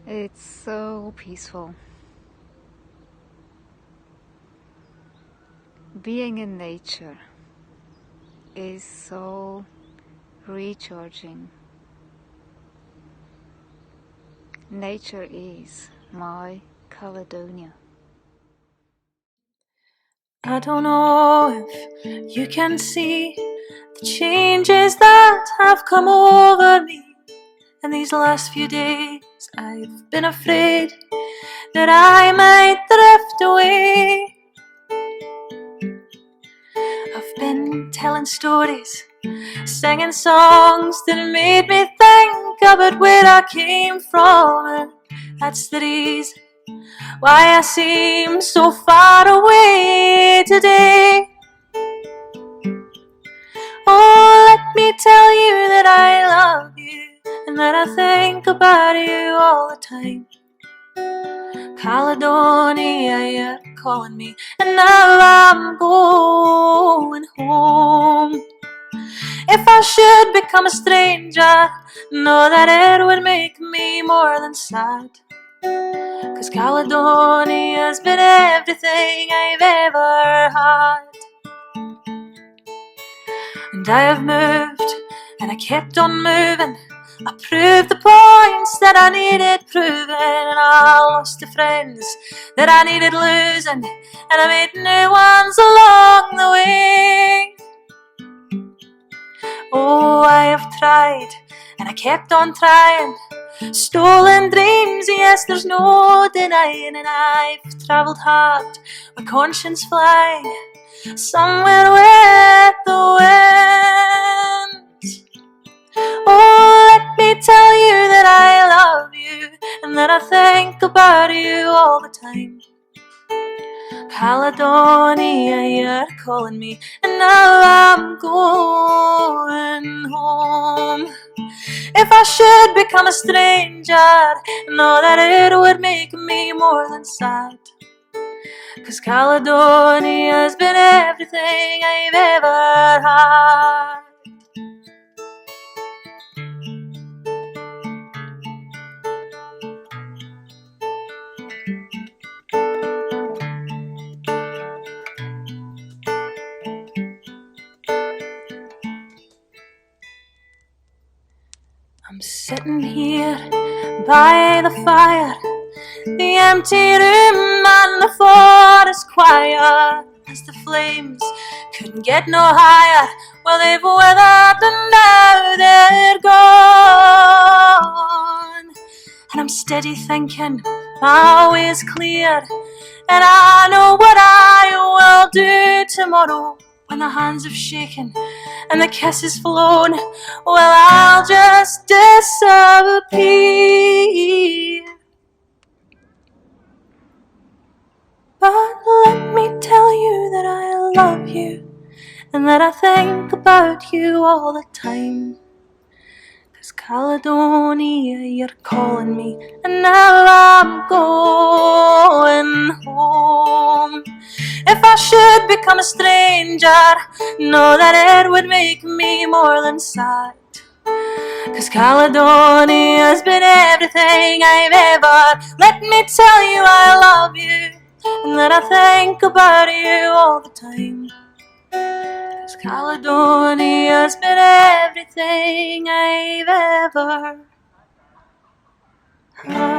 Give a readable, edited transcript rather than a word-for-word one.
It's so peaceful. Being in nature is so recharging. Nature is my Caledonia. I don't know if you can see the changes that have come over me. In these last few days, I've been afraid that I might drift away. I've been telling stories, singing songs that made me think about where I came from, and that's the reason why I seem so far away today. Oh, let me tell you that I love you and that I think about you all the time. Caledonia, you're calling me, and now I'm going home. If I should become a stranger, know that it would make me more than sad. 'Cause Caledonia's been everything I've ever had. And I have moved, and I kept on moving. I proved the points that I needed proving, and I lost the friends that I needed losing, and I made new ones along the way. Oh, I have tried, and I kept on trying. Stolen dreams, yes, there's no denying, and I've travelled hard with conscience flying somewhere with the winds. Oh, let me tell you that I love you and that I think about you all the time. Caledonia, you're calling me, and now I'm going home. If I should become a stranger, know that it would make me more than sad. 'Cause Caledonia's been everything I've ever had. I'm sitting here by the fire, the empty room and the forest quiet, as the flames couldn't get no higher. Well, they've weathered and now they're gone. And I'm steady thinking my way is clear, and I know what I will do tomorrow. When the hands have shaken and the kisses flown, well, I'll just disappear. But let me tell you that I love you and that I think about you all the time. 'Cause Caledonia, you're calling me, and now I'm going home. If I should become a stranger, know that it would make me more than sad. 'Cause Caledonia's been everything I've ever. Let me tell you I love you and that I think about you all the time. 'Cause Caledonia's been everything I've ever had.